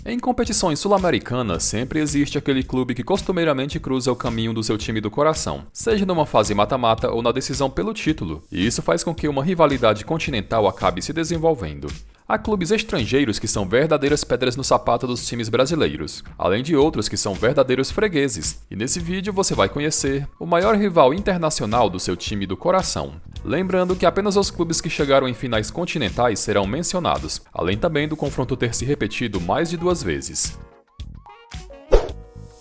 Em competições sul-americanas, sempre existe aquele clube que costumeiramente cruza o caminho do seu time do coração, seja numa fase mata-mata ou na decisão pelo título, e isso faz com que uma rivalidade continental acabe se desenvolvendo. Há clubes estrangeiros que são verdadeiras pedras no sapato dos times brasileiros, além de outros que são verdadeiros fregueses, e nesse vídeo você vai conhecer o maior rival internacional do seu time do coração. Lembrando que apenas os clubes que chegaram em finais continentais serão mencionados, além também do confronto ter se repetido mais de 2 vezes.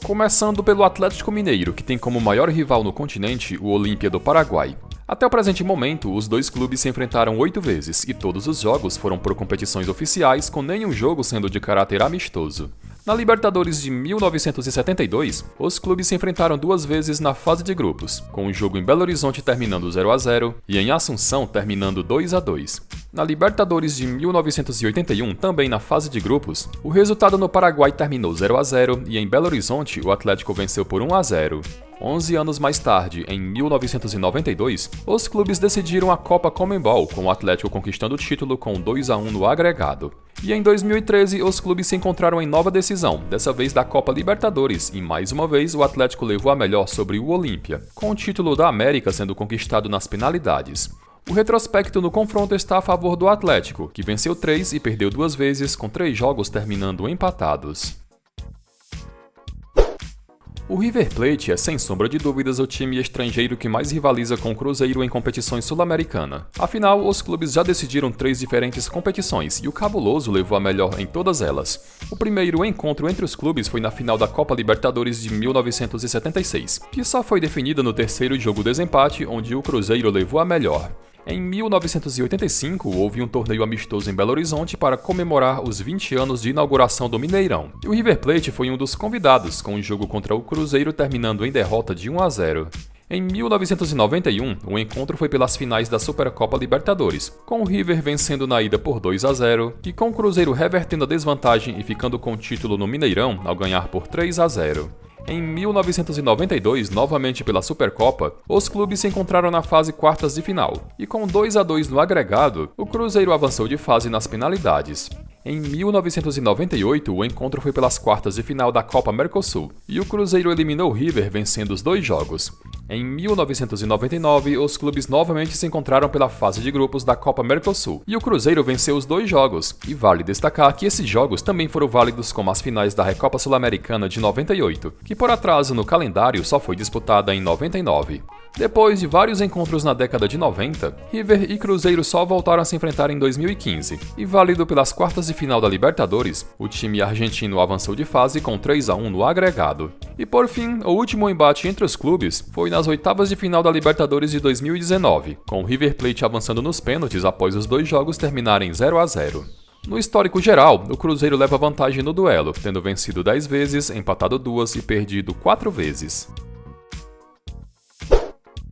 Começando pelo Atlético Mineiro, que tem como maior rival no continente o Olímpia do Paraguai. Até o presente momento, os dois clubes se enfrentaram 8 vezes, e todos os jogos foram por competições oficiais, com nenhum jogo sendo de caráter amistoso. Na Libertadores de 1972, os clubes se enfrentaram 2 vezes na fase de grupos, com o jogo em Belo Horizonte terminando 0-0 e em Assunção terminando 2-2. Na Libertadores de 1981, também na fase de grupos, o resultado no Paraguai terminou 0-0 e em Belo Horizonte o Atlético venceu por 1-0. 11 anos mais tarde, em 1992, os clubes decidiram a Copa Conmebol, com o Atlético conquistando o título com 2-1 no agregado. E em 2013, os clubes se encontraram em nova decisão, dessa vez da Copa Libertadores, e mais uma vez o Atlético levou a melhor sobre o Olímpia, com o título da América sendo conquistado nas penalidades. O retrospecto no confronto está a favor do Atlético, que venceu 3 e perdeu 2 vezes, com 3 jogos terminando empatados. O River Plate é, sem sombra de dúvidas, o time estrangeiro que mais rivaliza com o Cruzeiro em competições sul-americanas. Afinal, os clubes já decidiram 3 diferentes competições e o Cabuloso levou a melhor em todas elas. O primeiro encontro entre os clubes foi na final da Copa Libertadores de 1976, que só foi definida no terceiro jogo desempate, onde o Cruzeiro levou a melhor. Em 1985, houve um torneio amistoso em Belo Horizonte para comemorar os 20 anos de inauguração do Mineirão. E o River Plate foi um dos convidados, com o jogo contra o Cruzeiro terminando em derrota de 1-0. Em 1991, o encontro foi pelas finais da Supercopa Libertadores, com o River vencendo na ida por 2-0 e com o Cruzeiro revertendo a desvantagem e ficando com o título no Mineirão ao ganhar por 3-0. Em 1992, novamente pela Supercopa, os clubes se encontraram na fase quartas de final, e com 2-2 no agregado, o Cruzeiro avançou de fase nas penalidades. Em 1998, o encontro foi pelas quartas de final da Copa Mercosul, e o Cruzeiro eliminou o River vencendo os 2 jogos. Em 1999, os clubes novamente se encontraram pela fase de grupos da Copa Mercosul, e o Cruzeiro venceu os 2 jogos, e vale destacar que esses jogos também foram válidos como as finais da Recopa Sul-Americana de 98, que por atraso no calendário só foi disputada em 99. Depois de vários encontros na década de 90, River e Cruzeiro só voltaram a se enfrentar em 2015, e válido pelas quartas de final da Libertadores, o time argentino avançou de fase com 3-1 no agregado. E por fim, o último embate entre os clubes foi nas oitavas de final da Libertadores de 2019, com o River Plate avançando nos pênaltis após os 2 jogos terminarem 0-0. No histórico geral, o Cruzeiro leva vantagem no duelo, tendo vencido 10 vezes, empatado 2 e perdido 4 vezes.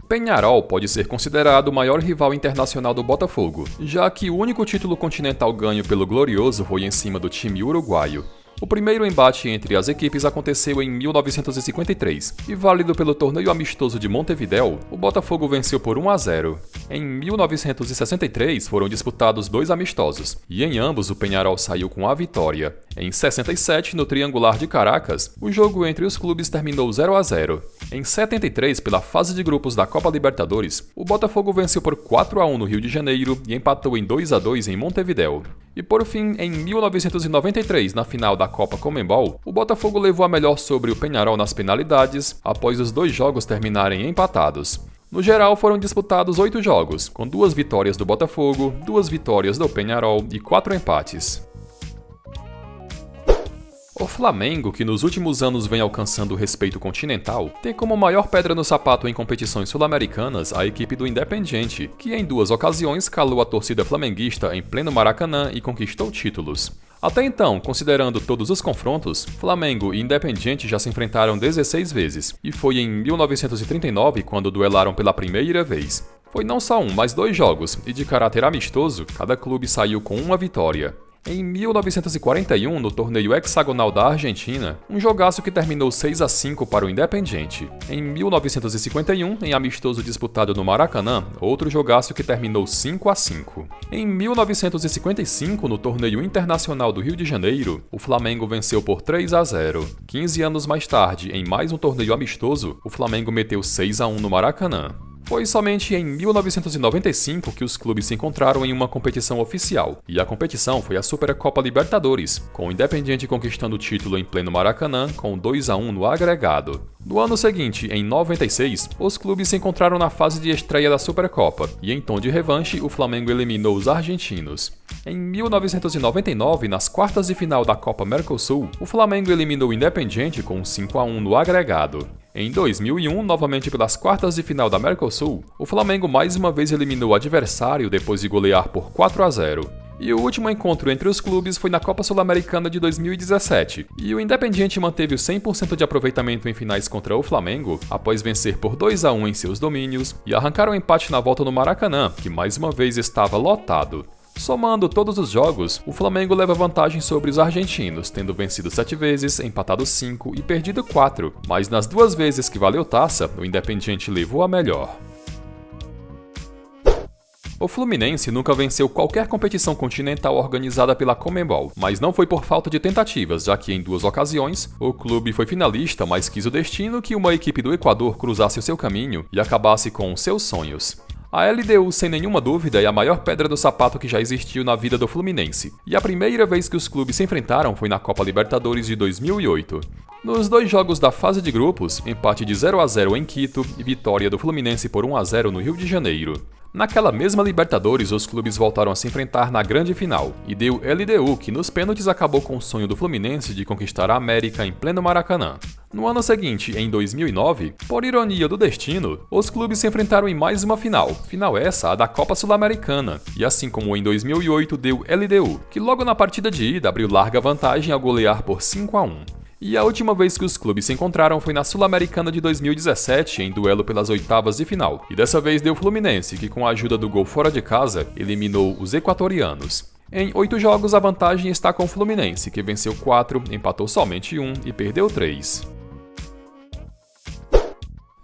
Peñarol pode ser considerado o maior rival internacional do Botafogo, já que o único título continental ganho pelo Glorioso foi em cima do time uruguaio. O primeiro embate entre as equipes aconteceu em 1953, e válido pelo torneio amistoso de Montevidéu, o Botafogo venceu por 1-0. Em 1963 foram disputados 2 amistosos, e em ambos o Peñarol saiu com a vitória. Em 67, no Triangular de Caracas, o jogo entre os clubes terminou 0-0. Em 73, pela fase de grupos da Copa Libertadores, o Botafogo venceu por 4-1 no Rio de Janeiro e empatou em 2-2 em Montevidéu. E por fim, em 1993, na final da Copa Conmebol, o Botafogo levou a melhor sobre o Peñarol nas penalidades, após os 2 jogos terminarem empatados. No geral, foram disputados 8 jogos, com 2 vitórias do Botafogo, 2 vitórias do Peñarol e 4 empates. O Flamengo, que nos últimos anos vem alcançando o respeito continental, tem como maior pedra no sapato em competições sul-americanas a equipe do Independiente, que em 2 ocasiões calou a torcida flamenguista em pleno Maracanã e conquistou títulos. Até então, considerando todos os confrontos, Flamengo e Independiente já se enfrentaram 16 vezes, e foi em 1939 quando duelaram pela primeira vez. Foi não só um, mas 2 jogos, e de caráter amistoso, cada clube saiu com uma vitória. Em 1941, no torneio hexagonal da Argentina, um jogaço que terminou 6-5 para o Independiente. Em 1951, em amistoso disputado no Maracanã, outro jogaço que terminou 5-5. Em 1955, no torneio internacional do Rio de Janeiro, o Flamengo venceu por 3-0. 15 anos mais tarde, em mais um torneio amistoso, o Flamengo meteu 6-1 no Maracanã. Foi somente em 1995 que os clubes se encontraram em uma competição oficial, e a competição foi a Supercopa Libertadores, com o Independiente conquistando o título em pleno Maracanã com 2-1 no agregado. No ano seguinte, em 96, os clubes se encontraram na fase de estreia da Supercopa, e em tom de revanche, o Flamengo eliminou os argentinos. Em 1999, nas quartas de final da Copa Mercosul, o Flamengo eliminou o Independiente com 5-1 no agregado. Em 2001, novamente pelas quartas de final da Mercosul, o Flamengo mais uma vez eliminou o adversário depois de golear por 4-0. E o último encontro entre os clubes foi na Copa Sul-Americana de 2017, e o Independiente manteve o 100% de aproveitamento em finais contra o Flamengo, após vencer por 2-1 em seus domínios, e arrancar o empate na volta no Maracanã, que mais uma vez estava lotado. Somando todos os jogos, o Flamengo leva vantagem sobre os argentinos, tendo vencido 7 vezes, empatado 5 e perdido 4, mas nas 2 vezes que valeu taça, o Independiente levou a melhor. O Fluminense nunca venceu qualquer competição continental organizada pela Conmebol, mas não foi por falta de tentativas, já que em 2 ocasiões, o clube foi finalista, mas quis o destino que uma equipe do Equador cruzasse o seu caminho e acabasse com os seus sonhos. A LDU, sem nenhuma dúvida, é a maior pedra do sapato que já existiu na vida do Fluminense, e a primeira vez que os clubes se enfrentaram foi na Copa Libertadores de 2008. Nos 2 jogos da fase de grupos, empate de 0-0 em Quito e vitória do Fluminense por 1-0 no Rio de Janeiro. Naquela mesma Libertadores, os clubes voltaram a se enfrentar na grande final, e deu LDU, que nos pênaltis acabou com o sonho do Fluminense de conquistar a América em pleno Maracanã. No ano seguinte, em 2009, por ironia do destino, os clubes se enfrentaram em mais uma final essa a da Copa Sul-Americana, e assim como em 2008 deu LDU, que logo na partida de ida abriu larga vantagem ao golear por 5-1. E a última vez que os clubes se encontraram foi na Sul-Americana de 2017, em duelo pelas oitavas de final, e dessa vez deu Fluminense, que com a ajuda do gol fora de casa, eliminou os equatorianos. Em 8 jogos, a vantagem está com o Fluminense, que venceu 4, empatou somente 1 e perdeu 3.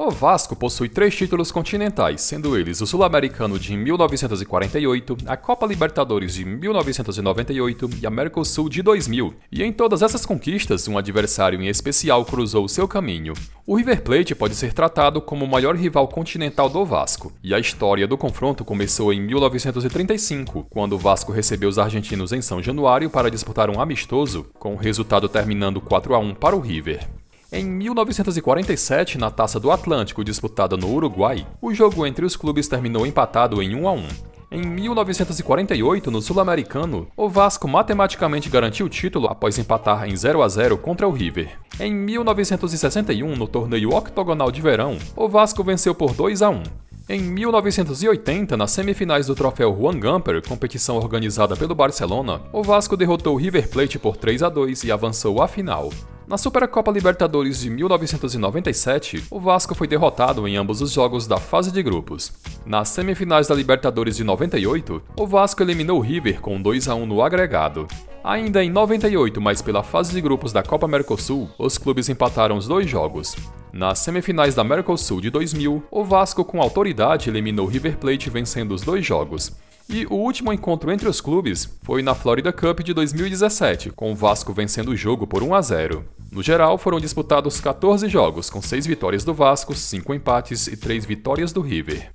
O Vasco possui 3 títulos continentais, sendo eles o Sul-Americano de 1948, a Copa Libertadores de 1998 e a Mercosul de 2000, e em todas essas conquistas, um adversário em especial cruzou seu caminho. O River Plate pode ser tratado como o maior rival continental do Vasco, e a história do confronto começou em 1935, quando o Vasco recebeu os argentinos em São Januário para disputar um amistoso, com o resultado terminando 4-1 para o River. Em 1947, na Taça do Atlântico disputada no Uruguai, o jogo entre os clubes terminou empatado em 1-1. Em 1948, no Sul-Americano, o Vasco matematicamente garantiu o título após empatar em 0-0 contra o River. Em 1961, no torneio octogonal de verão, o Vasco venceu por 2-1. Em 1980, nas semifinais do troféu Juan Gamper, competição organizada pelo Barcelona, o Vasco derrotou o River Plate por 3-2 e avançou à final. Na Supercopa Libertadores de 1997, o Vasco foi derrotado em ambos os jogos da fase de grupos. Nas semifinais da Libertadores de 98, o Vasco eliminou o River com 2-1 no agregado. Ainda em 98, mas pela fase de grupos da Copa Mercosul, os clubes empataram os 2 jogos. Nas semifinais da Mercosul de 2000, o Vasco com autoridade eliminou o River Plate vencendo os 2 jogos. E o último encontro entre os clubes foi na Florida Cup de 2017, com o Vasco vencendo o jogo por 1-0. No geral, foram disputados 14 jogos, com 6 vitórias do Vasco, 5 empates e 3 vitórias do River.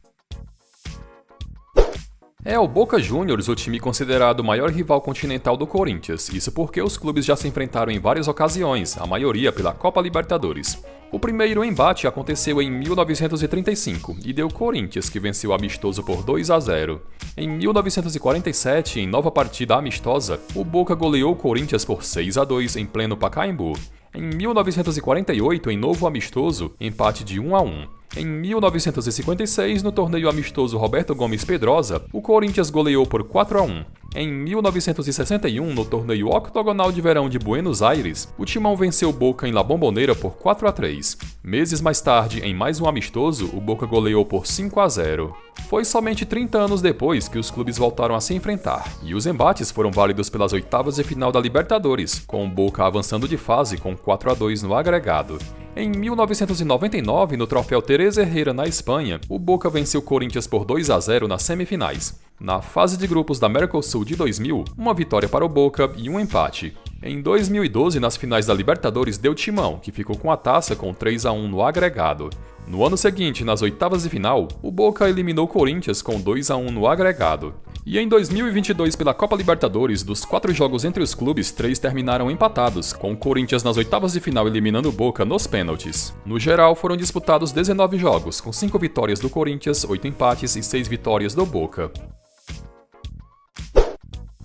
É o Boca Juniors o time considerado o maior rival continental do Corinthians, isso porque os clubes já se enfrentaram em várias ocasiões, a maioria pela Copa Libertadores. O primeiro embate aconteceu em 1935 e deu Corinthians, que venceu o amistoso por 2-0. Em 1947, em nova partida amistosa, o Boca goleou o Corinthians por 6-2 em pleno Pacaembu. Em 1948, em novo amistoso, empate de 1-1. Em 1956, no torneio amistoso Roberto Gomes Pedrosa, o Corinthians goleou por 4-1. Em 1961, no torneio octogonal de verão de Buenos Aires, o Timão venceu o Boca em La Bombonera por 4-3. Meses mais tarde, em mais um amistoso, o Boca goleou por 5-0. Foi somente 30 anos depois que os clubes voltaram a se enfrentar, e os embates foram válidos pelas oitavas de final da Libertadores, com o Boca avançando de fase com 4-2 no agregado. Em 1999, no troféu Teresa Herrera na Espanha, o Boca venceu o Corinthians por 2-0 nas semifinais. Na fase de grupos da Mercosul de 2000, uma vitória para o Boca e um empate. Em 2012, nas finais da Libertadores, deu Timão, que ficou com a taça com 3-1 no agregado. No ano seguinte, nas oitavas de final, o Boca eliminou o Corinthians com 2-1 no agregado. E em 2022, pela Copa Libertadores, dos 4 jogos entre os clubes, 3 terminaram empatados, com o Corinthians nas oitavas de final eliminando o Boca nos pênaltis. No geral, foram disputados 19 jogos, com 5 vitórias do Corinthians, 8 empates e 6 vitórias do Boca.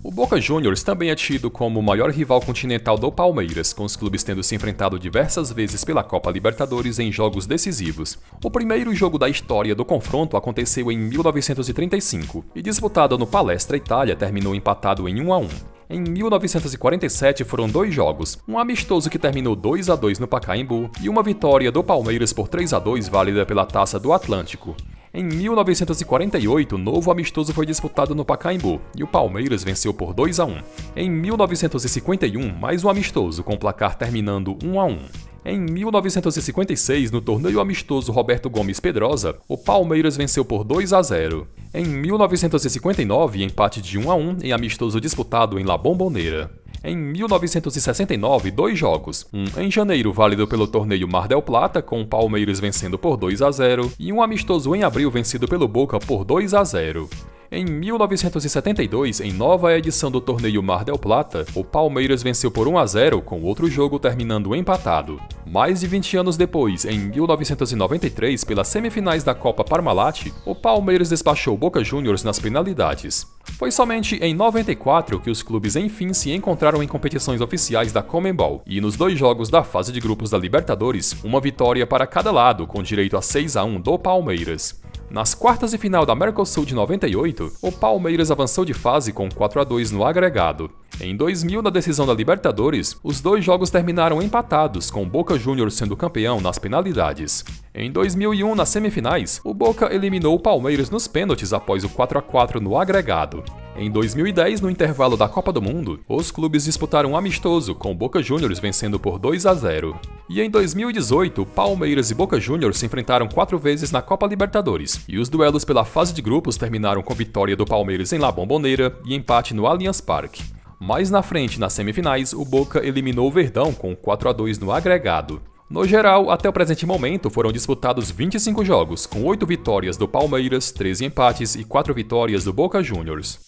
O Boca Juniors também é tido como o maior rival continental do Palmeiras, com os clubes tendo se enfrentado diversas vezes pela Copa Libertadores em jogos decisivos. O primeiro jogo da história do confronto aconteceu em 1935 e, disputado no Palestra Itália, terminou empatado em 1-1. Em 1947 foram 2 jogos, um amistoso que terminou 2-2 no Pacaembu e uma vitória do Palmeiras por 3-2 válida pela Taça do Atlântico. Em 1948, novo amistoso foi disputado no Pacaembu e o Palmeiras venceu por 2-1. Em 1951, mais um amistoso, com o placar terminando 1-1. Em 1956, no torneio amistoso Roberto Gomes Pedrosa, o Palmeiras venceu por 2-0. Em 1959, empate de 1-1 em amistoso disputado em La Bombonera. Em 1969, 2 jogos, um em janeiro válido pelo torneio Mar del Plata, com o Palmeiras vencendo por 2-0, e um amistoso em abril vencido pelo Boca por 2-0. Em 1972, em nova edição do torneio Mar del Plata, o Palmeiras venceu por 1-0, com outro jogo terminando empatado. Mais de 20 anos depois, em 1993, pelas semifinais da Copa Parmalat, o Palmeiras despachou o Boca Juniors nas penalidades. Foi somente em 94 que os clubes enfim se encontraram em competições oficiais da Conmebol, e nos 2 jogos da fase de grupos da Libertadores, uma vitória para cada lado, com direito a 6-1 do Palmeiras. Nas quartas de final da Mercosul de 98, o Palmeiras avançou de fase com 4-2 no agregado. Em 2000, na decisão da Libertadores, os 2 jogos terminaram empatados, com o Boca Juniors sendo campeão nas penalidades. Em 2001, nas semifinais, o Boca eliminou o Palmeiras nos pênaltis após o 4-4 no agregado. Em 2010, no intervalo da Copa do Mundo, os clubes disputaram um amistoso, com o Boca Juniors vencendo por 2-0. E em 2018, Palmeiras e Boca Juniors se enfrentaram 4 vezes na Copa Libertadores, e os duelos pela fase de grupos terminaram com vitória do Palmeiras em La Bombonera e empate no Allianz Parque. Mais na frente, nas semifinais, o Boca eliminou o Verdão com 4-2 no agregado. No geral, até o presente momento, foram disputados 25 jogos, com 8 vitórias do Palmeiras, 13 empates e 4 vitórias do Boca Juniors.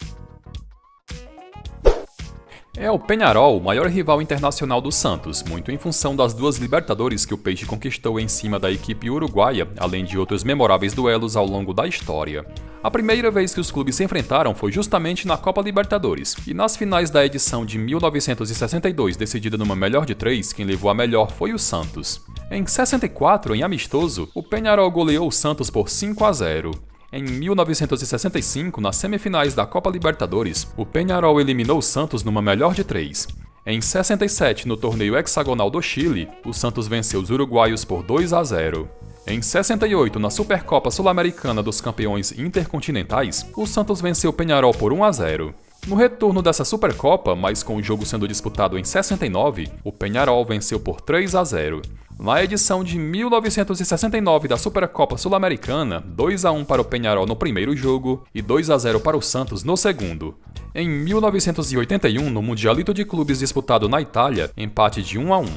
É o Peñarol, o maior rival internacional do Santos, muito em função das 2 Libertadores que o Peixe conquistou em cima da equipe uruguaia, além de outros memoráveis duelos ao longo da história. A primeira vez que os clubes se enfrentaram foi justamente na Copa Libertadores, e nas finais da edição de 1962, decidida numa melhor de 3, quem levou a melhor foi o Santos. Em 64, em amistoso, o Peñarol goleou o Santos por 5-0. Em 1965, nas semifinais da Copa Libertadores, o Peñarol eliminou o Santos numa melhor de 3. Em 67, no torneio hexagonal do Chile, o Santos venceu os uruguaios por 2-0. Em 68, na Supercopa Sul-Americana dos Campeões Intercontinentais, o Santos venceu o Peñarol por 1-0. No retorno dessa Supercopa, mas com o jogo sendo disputado em 69, o Peñarol venceu por 3-0. Na edição de 1969 da Supercopa Sul-Americana, 2-1 para o Peñarol no primeiro jogo e 2-0 para o Santos no segundo. Em 1981, no Mundialito de Clubes disputado na Itália, empate de 1-1.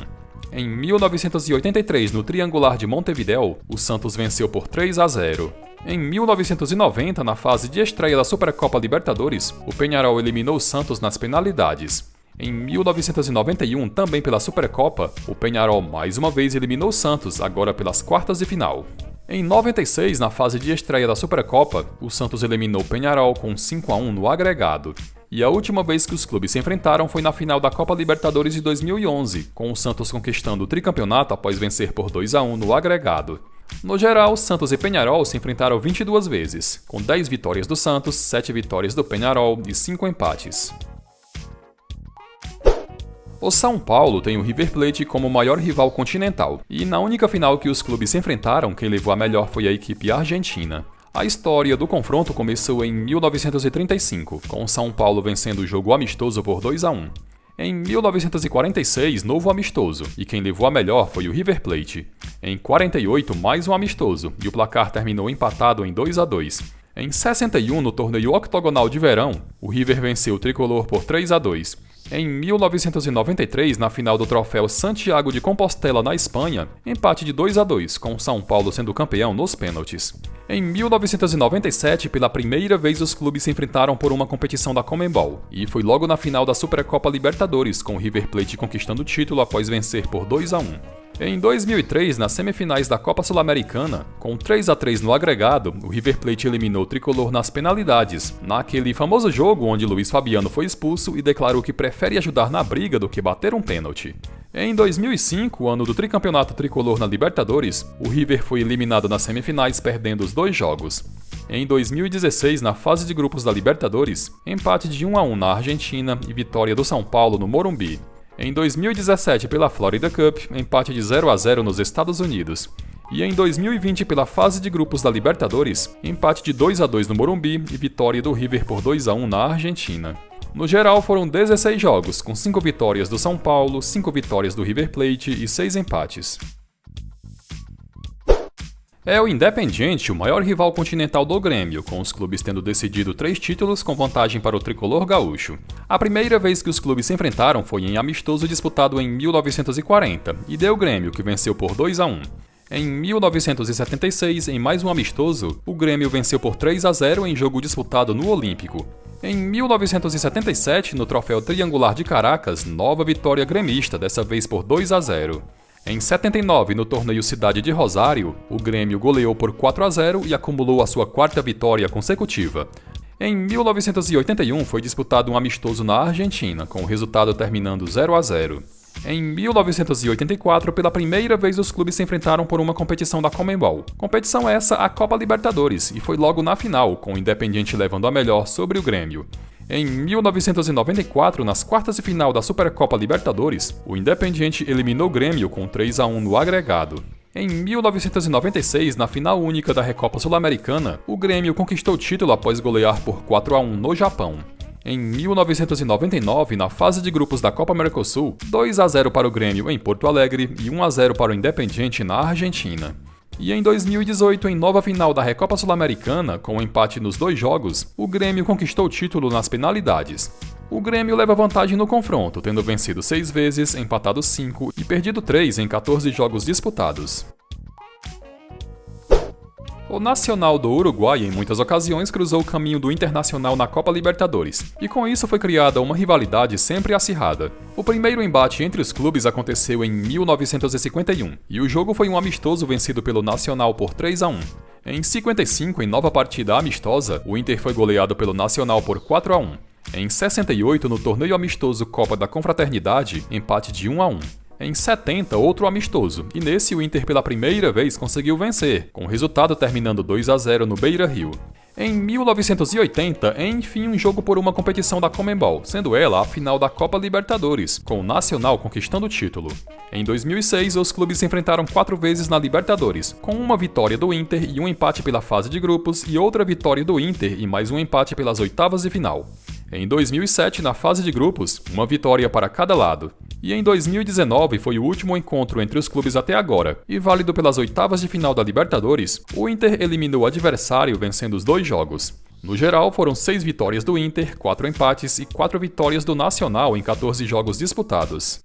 Em 1983, no Triangular de Montevidéu, o Santos venceu por 3-0. Em 1990, na fase de estreia da Supercopa Libertadores, o Peñarol eliminou o Santos nas penalidades. Em 1991, também pela Supercopa, o Peñarol mais uma vez eliminou o Santos, agora pelas quartas de final. Em 96, na fase de estreia da Supercopa, o Santos eliminou o Peñarol com 5-1 no agregado. E a última vez que os clubes se enfrentaram foi na final da Copa Libertadores de 2011, com o Santos conquistando o tricampeonato após vencer por 2-1 no agregado. No geral, Santos e Peñarol se enfrentaram 22 vezes, com 10 vitórias do Santos, 7 vitórias do Peñarol e 5 empates. O São Paulo tem o River Plate como o maior rival continental, e na única final que os clubes se enfrentaram, quem levou a melhor foi a equipe argentina. A história do confronto começou em 1935, com o São Paulo vencendo o jogo amistoso por 2-1. Em 1946, novo amistoso, e quem levou a melhor foi o River Plate. Em 48, mais um amistoso, e o placar terminou empatado em 2-2. Em 61, no torneio octogonal de verão, o River venceu o tricolor por 3-2. Em 1993, na final do troféu Santiago de Compostela na Espanha, empate de 2-2, com o São Paulo sendo campeão nos pênaltis. Em 1997, pela primeira vez os clubes se enfrentaram por uma competição da Conmebol, e foi logo na final da Supercopa Libertadores, com o River Plate conquistando o título após vencer por 2-1. Em 2003, nas semifinais da Copa Sul-Americana, com 3-3 no agregado, o River Plate eliminou o tricolor nas penalidades, naquele famoso jogo onde Luiz Fabiano foi expulso e declarou que prefere ajudar na briga do que bater um pênalti. Em 2005, ano do tricampeonato tricolor na Libertadores, o River foi eliminado nas semifinais perdendo os 2 jogos. Em 2016, na fase de grupos da Libertadores, empate de 1-1 na Argentina e vitória do São Paulo no Morumbi. Em 2017, pela Florida Cup, empate de 0-0 nos Estados Unidos. E em 2020, pela fase de grupos da Libertadores, empate de 2-2 no Morumbi e vitória do River por 2-1 na Argentina. No geral, foram 16 jogos, com 5 vitórias do São Paulo, 5 vitórias do River Plate e 6 empates. É o Independiente o maior rival continental do Grêmio, com os clubes tendo decidido 3 títulos com vantagem para o tricolor gaúcho. A primeira vez que os clubes se enfrentaram foi em amistoso disputado em 1940, e deu Grêmio, que venceu por 2-1. Em 1976, em mais um amistoso, o Grêmio venceu por 3-0 em jogo disputado no Olímpico. Em 1977, no Troféu Triangular de Caracas, nova vitória gremista, dessa vez por 2-0. Em 79, no torneio Cidade de Rosário, o Grêmio goleou por 4-0 e acumulou a sua 4ª vitória consecutiva. Em 1981, foi disputado um amistoso na Argentina, com o resultado terminando 0-0. Em 1984, pela primeira vez os clubes se enfrentaram por uma competição da Conmebol. Competição essa, a Copa Libertadores, e foi logo na final, com o Independiente levando a melhor sobre o Grêmio. Em 1994, nas quartas de final da Supercopa Libertadores, o Independiente eliminou o Grêmio com 3-1 no agregado. Em 1996, na final única da Recopa Sul-Americana, o Grêmio conquistou o título após golear por 4-1 no Japão. Em 1999, na fase de grupos da Copa Mercosul, 2-0 para o Grêmio em Porto Alegre e 1-0 para o Independiente na Argentina. E em 2018, em nova final da Recopa Sul-Americana, com um empate nos 2 jogos, o Grêmio conquistou o título nas penalidades. O Grêmio leva vantagem no confronto, tendo vencido 6 vezes, empatado 5 e perdido 3 em 14 jogos disputados. O Nacional do Uruguai, em muitas ocasiões, cruzou o caminho do Internacional na Copa Libertadores, e com isso foi criada uma rivalidade sempre acirrada. O primeiro embate entre os clubes aconteceu em 1951, e o jogo foi um amistoso vencido pelo Nacional por 3-1. Em 55, em nova partida amistosa, o Inter foi goleado pelo Nacional por 4-1. Em 68, no torneio amistoso Copa da Confraternidade, empate de 1-1. Em 70, outro amistoso, e nesse o Inter pela primeira vez conseguiu vencer, com o resultado terminando 2-0 no Beira-Rio. Em 1980, enfim um jogo por uma competição da Conmebol, sendo ela a final da Copa Libertadores, com o Nacional conquistando o título. Em 2006, os clubes se enfrentaram 4 vezes na Libertadores, com uma vitória do Inter e um empate pela fase de grupos e outra vitória do Inter e mais um empate pelas oitavas de final. Em 2007, na fase de grupos, uma vitória para cada lado. E em 2019 foi o último encontro entre os clubes até agora, e válido pelas oitavas de final da Libertadores, o Inter eliminou o adversário vencendo os 2 jogos. No geral, foram 6 vitórias do Inter, 4 empates e 4 vitórias do Nacional em 14 jogos disputados.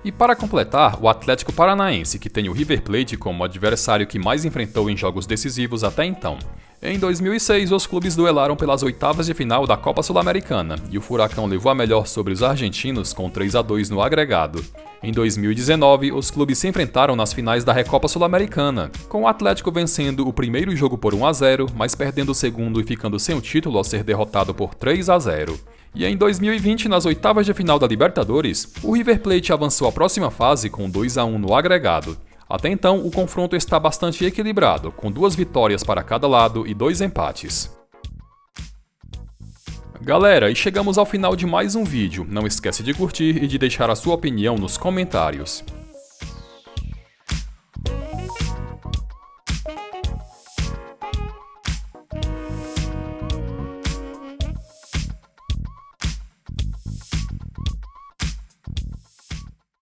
E para completar, o Atlético Paranaense, que tem o River Plate como adversário que mais enfrentou em jogos decisivos até então. Em 2006, os clubes duelaram pelas oitavas de final da Copa Sul-Americana, e o Furacão levou a melhor sobre os argentinos com 3-2 no agregado. Em 2019, os clubes se enfrentaram nas finais da Recopa Sul-Americana, com o Atlético vencendo o primeiro jogo por 1-0, mas perdendo o segundo e ficando sem o título ao ser derrotado por 3-0. E em 2020, nas oitavas de final da Libertadores, o River Plate avançou à próxima fase com 2-1 no agregado. Até então, o confronto está bastante equilibrado, com 2 vitórias para cada lado e 2 empates. Galera, e chegamos ao final de mais um vídeo. Não esquece de curtir e de deixar a sua opinião nos comentários.